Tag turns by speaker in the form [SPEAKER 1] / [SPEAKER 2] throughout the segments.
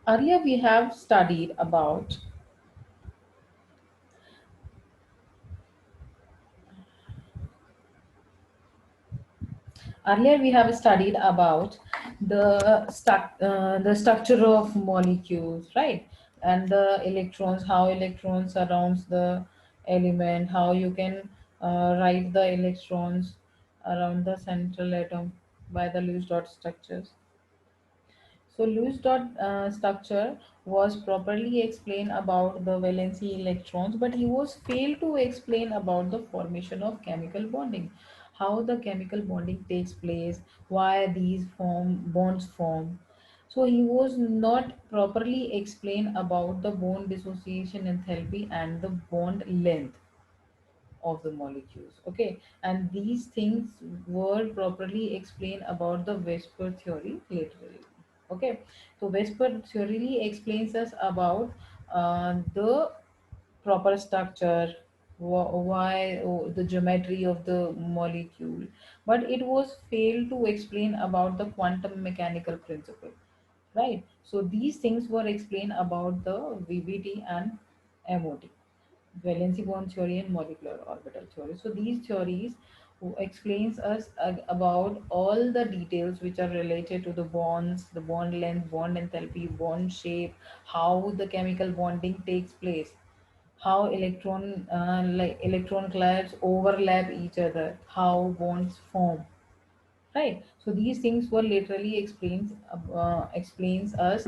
[SPEAKER 1] Earlier we have studied about Earlier, we have studied about the structure of molecules, right? And the electrons, how electrons surrounds the element, how you can write the electrons around the central atom by the Lewis dot structures. So Lewis dot structure was properly explained about the valency electrons, but he was failed to explain about the formation of chemical bonding, how the chemical bonding takes place, why these bonds form. So he was not properly explained about the bond dissociation enthalpy and the bond length of the molecules. Okay, and these things were properly explained about the Vesper theory laterally. Okay, so Vesper theory explains us about the proper structure, why the geometry of the molecule, but it was failed to explain about the quantum mechanical principle, right? So these things were explained about the VBT and MOT, valency bond theory and molecular orbital theory. So these theories explains us about all the details which are related to the bonds, the bond length, bond enthalpy, bond shape, how the chemical bonding takes place, how electron clouds overlap each other, how bonds form, right? So these things were literally explains us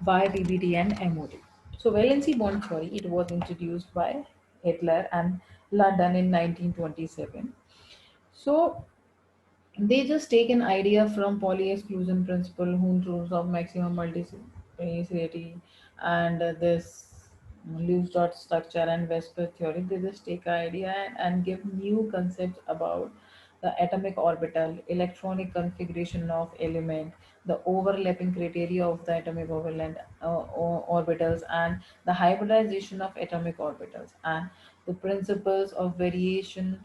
[SPEAKER 1] by BBT and MOT. So valency bond theory, it was introduced by Hitler and London in 1927. So they just take an idea from Pauli exclusion principle, Hund rules of maximum multiplicity, and this Lewis dot structure and Vesper theory. They just take an idea and give new concepts about the atomic orbital, electronic configuration of element, the overlapping criteria of the atomic orbitals, and the hybridization of atomic orbitals, and the principles of variation,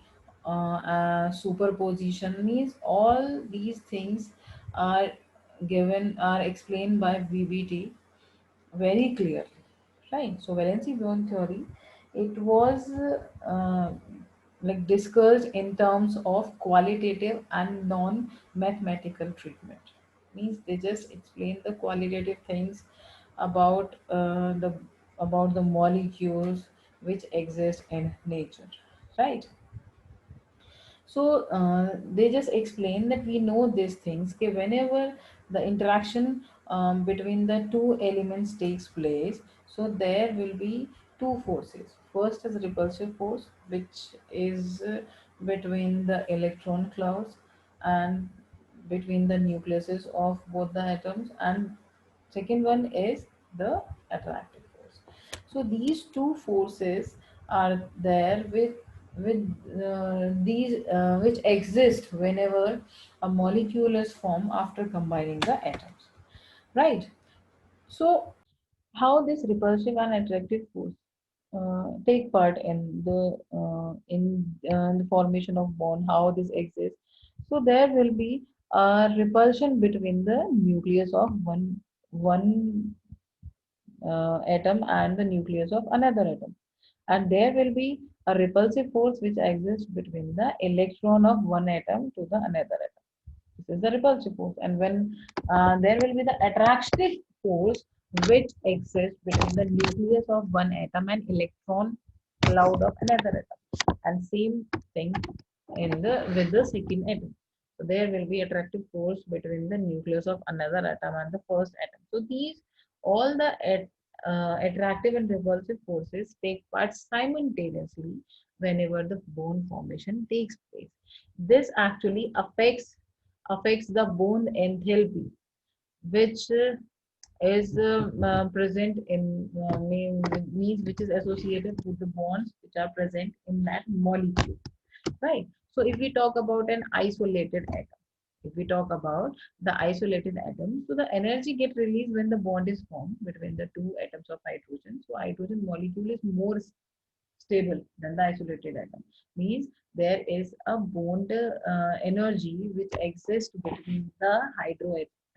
[SPEAKER 1] superposition. Means all these things are are explained by VBT very clearly, right? So valency bond theory, it was like discussed in terms of qualitative and non-mathematical treatment. Means they just explain the qualitative things about the molecules which exist in nature, right? So they just explain that we know these things. Okay, whenever the interaction between the two elements takes place, so there will be two forces. First is repulsive force, which is between the electron clouds and between the nucleuses of both the atoms, and second one is the attractive force. So these two forces are there with these which exist whenever a molecule is formed after combining the atoms, right? So how this repulsive and attractive force take part in the formation of bond, how this exists. So there will be a repulsion between the nucleus of one atom and the nucleus of another atom, and there will be a repulsive force which exists between the electron of one atom to the another atom. This is the repulsive force. And when there will be the attractive force which exists between the nucleus of one atom and electron cloud of another atom, and same thing in the with the second atom. So there will be attractive force between the nucleus of another atom and the first atom. So these all the attractive and repulsive forces take part simultaneously whenever the bone formation takes place. This actually affects the bone enthalpy, which is present in means which is associated with the bonds which are present in that molecule, right? So if we talk about an isolated atom, if we talk about the isolated atom, so the energy get released when the bond is formed between the two atoms of hydrogen. So hydrogen molecule is more stable than the isolated atom. Means there is a bond energy which exists between the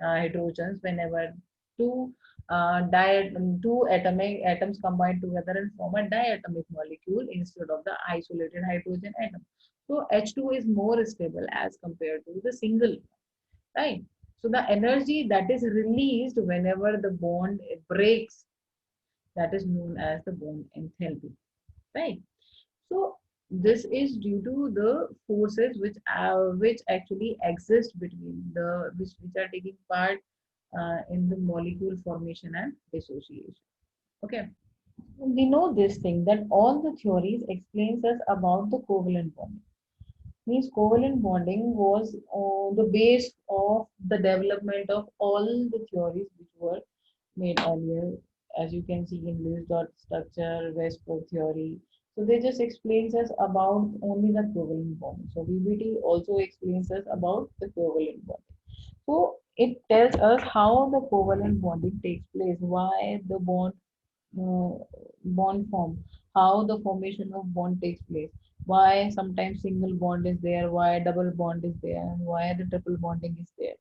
[SPEAKER 1] hydrogens whenever two two atomic atoms combine together and form a diatomic molecule instead of the isolated hydrogen atom. So H2 is more stable as compared to the single, right? So the energy that is released whenever the bond breaks, that is known as the bond enthalpy, right? So this is due to the forces which actually exist between the which are taking part in the molecule formation and dissociation. Okay, we know this thing that all the theories explains us about the covalent bonding. Means covalent bonding was the base of the development of all the theories which were made earlier, as you can see in Lewis dot structure, Westbrook theory. So they just explains us about only the covalent bonding. So VBT also explains us about the covalent bonding. So it tells us how the covalent bonding takes place, why the uh, bond form, how the formation of bond takes place, why sometimes single bond is there, why double bond is there, and why the triple bonding is there.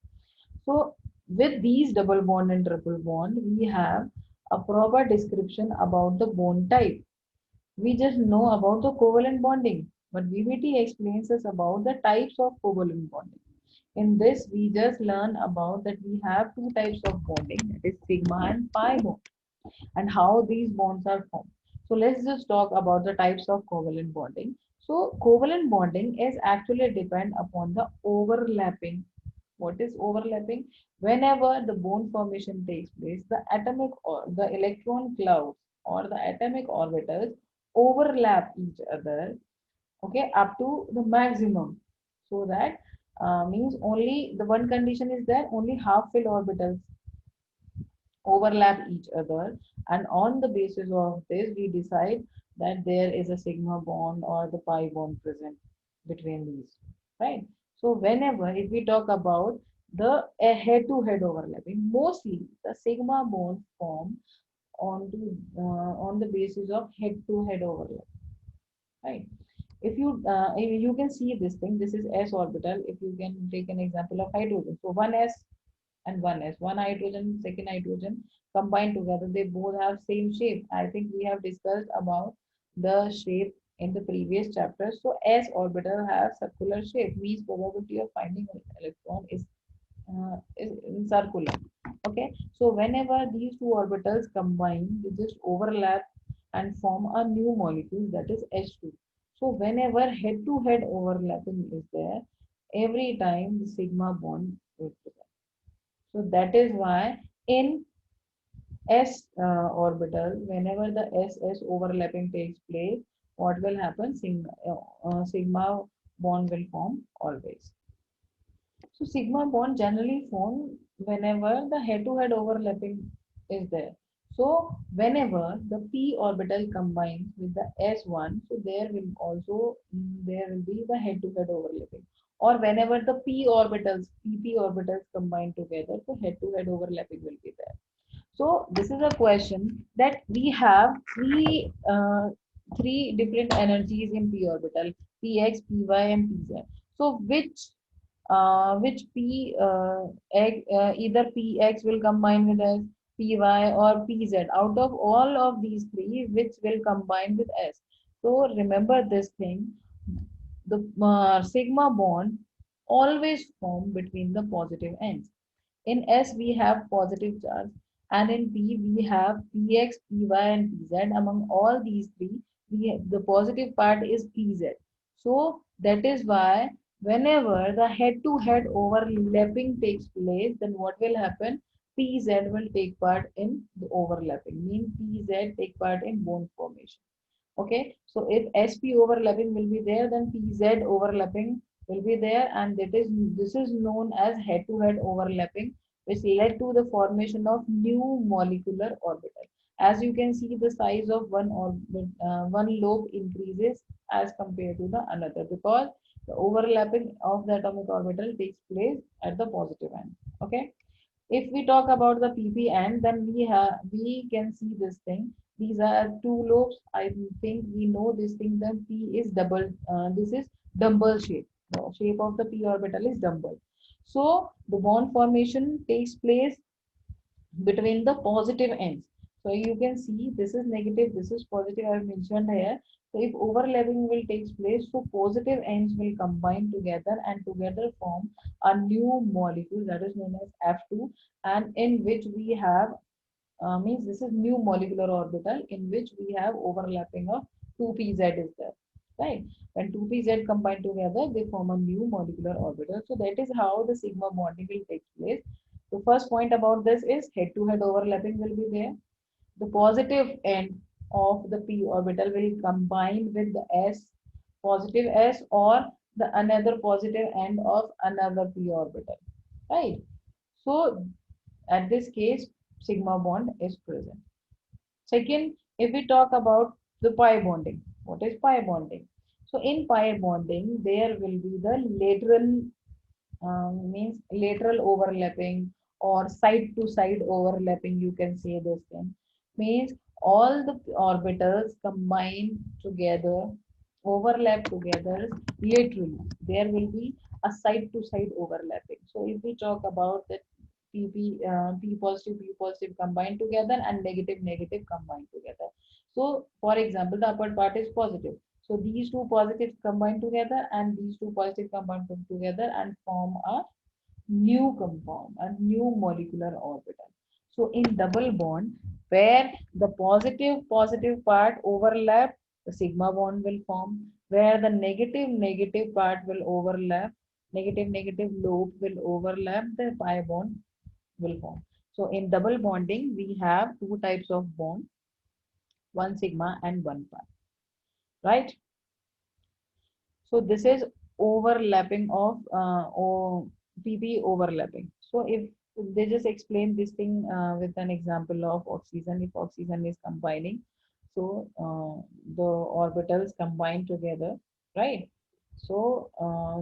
[SPEAKER 1] So with these double bond and triple bond, we have a proper description about the bond type. We just know about the covalent bonding, but VBT explains us about the types of covalent bonding. In this, we just learn about that we have two types of bonding, that is sigma and pi bond, and how these bonds are formed. So let's just talk about the types of covalent bonding. So covalent bonding is actually depend upon the overlapping. What is overlapping? Whenever the bond formation takes place, the atomic or the electron clouds or the atomic orbitals overlap each other, okay, up to the maximum. So that means only the one condition is that only half filled orbitals overlap each other, and on the basis of this we decide that there is a sigma bond or the pi bond present between these, right? So whenever if we talk about the head to head overlapping, mostly the sigma bond form on the basis of head to head overlap, right? If you can see this thing, this is s orbital. If you can take an example of hydrogen, so one s and one s, one hydrogen, second hydrogen combined together, they both have same shape. I think we have discussed about the shape in the previous chapter. So s orbital has circular shape, means probability of finding an electron is circular. Okay, so whenever these two orbitals combine, they just overlap and form a new molecule, that is H2. So whenever head-to-head overlapping is there, every time the sigma bond is present. So that is why in S orbital, whenever the S overlapping takes place, what will happen? Sigma bond will form always. So sigma bond generally form whenever the head-to-head overlapping is there. So whenever the p orbital combines with the s1, so there will also there will be the head-to-head overlapping. Or whenever the pp orbitals combine together, so head-to-head overlapping will be there. So this is a question that we have three different energies in p orbital: px, py, and pz. So which either px will combine with s, py, or pz. Out of all of these three, which will combine with s? So remember this thing: the sigma bond always form between the positive ends. In S, we have positive charge, and in P, we have Px, Py, and Pz. Among all these three, the positive part is Pz. So that is why whenever the head-to-head overlapping takes place, then what will happen? Pz will take part in the overlapping, mean Pz take part in bond formation. Okay, so if SP overlapping will be there, then PZ overlapping will be there, and this is known as head-to-head overlapping, which led to the formation of new molecular orbital. As you can see, the size of one lobe increases as compared to the another, because the overlapping of the atomic orbital takes place at the positive end. Okay. If we talk about the PP end, then we can see this thing. These are two lobes. I think we know this thing. Then P is double. This is dumbbell shape. The shape of the P orbital is dumbbell. So the bond formation takes place between the positive ends. So you can see this is negative, this is positive, I have mentioned here. So if overlapping will takes place, so positive ends will combine together and together form a new molecule that is known as F2, and in which we have means this is new molecular orbital in which we have overlapping of 2pz is there, right? When 2pz combine together, they form a new molecular orbital. So that is how the sigma bonding will take place. The first point about this is head-to-head overlapping will be there. The positive end of the p orbital will combine with the s, positive s, or the another positive end of another p orbital, right? So at this case, sigma bond is present. Second, if we talk about the pi bonding, what is pi bonding? So in pi bonding, there will be the lateral means lateral overlapping or side to side overlapping. You can say this thing means all the orbitals combine together, overlap together laterally. There will be a side to side overlapping. So if we talk about that P positive combined together and negative negative combined together. So for example, the upper part is positive. So these two positives combine together and these two positives combine together and form a new compound, a new molecular orbital. So in double bond, where the positive part overlap, the sigma bond will form. Where the negative part will overlap, negative loop will overlap, the pi bond will form. So in double bonding, we have two types of bond, one sigma and one pi, right? So this is overlapping of PP overlapping. So if they just explain this thing with an example of oxygen, if oxygen is combining, so the orbitals combine together, right? So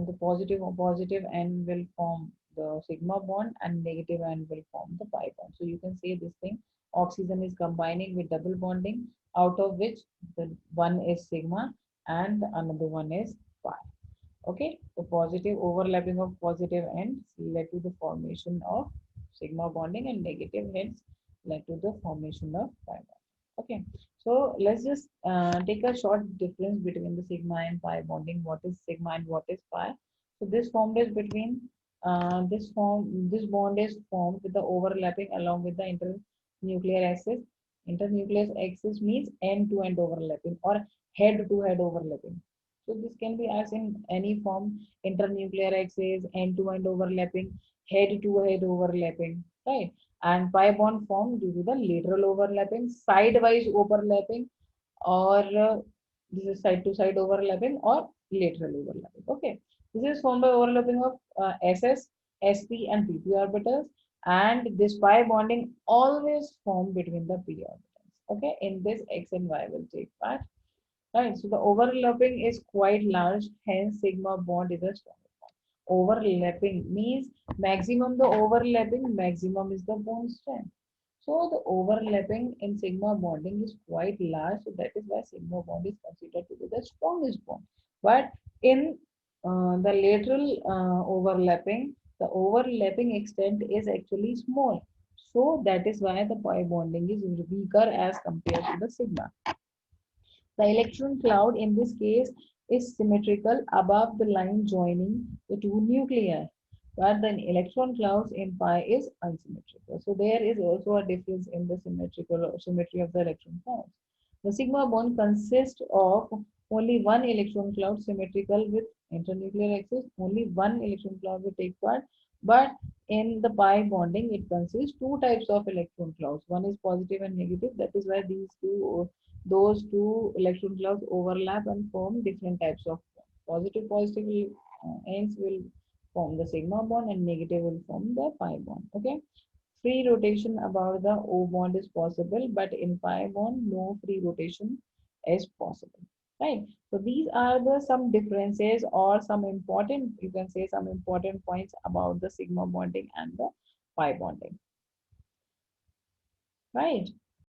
[SPEAKER 1] the positive end will form the sigma bond and negative end will form the pi bond. So you can say this thing, oxygen is combining with double bonding, out of which the one is sigma and another one is pi. Okay, the positive overlapping of positive ends led to the formation of sigma bonding and negative ends led to the formation of pi bond. Okay, so let's just take a short difference between the sigma and pi bonding. What is sigma and what is pi? So this formed is between this bond is formed with the overlapping along with the internuclear axis. Internuclear axis means end to end overlapping or head to head overlapping. So this can be as in any form, internuclear axis, end-to-end overlapping, head-to-head overlapping, right? And pi bond formed due to the lateral overlapping, sidewise overlapping, or this is side-to-side overlapping or lateral overlapping. Okay, this is formed by overlapping of SS, SP, and PP orbitals, and this pi bonding always formed between the p orbitals. Okay, in this X and Y will take part. Right, so the overlapping is quite large, hence sigma bond is a strong bond. Overlapping means maximum the overlapping, maximum is the bond strength. So the overlapping in sigma bonding is quite large, so that is why sigma bond is considered to be the strongest bond. But in the lateral overlapping, the overlapping extent is actually small. So that is why the pi bonding is weaker as compared to the sigma. The electron cloud in this case is symmetrical above the line joining the two nuclei, but the electron clouds in pi is unsymmetrical. So there is also a difference in the symmetry of the electron clouds. The sigma bond consists of only one electron cloud symmetrical with internuclear axis. Only one electron cloud will take part, but in the pi bonding, it consists two types of electron clouds. One is positive and negative. That is why those two electron clouds overlap and form different types of bonds. Positive ends will form the sigma bond and negative will form the pi bond. Okay. Free rotation about the O bond is possible, but in pi bond, no free rotation is possible. Right. So these are the some differences or some important, you can say some important points about the sigma bonding and the pi bonding. Right.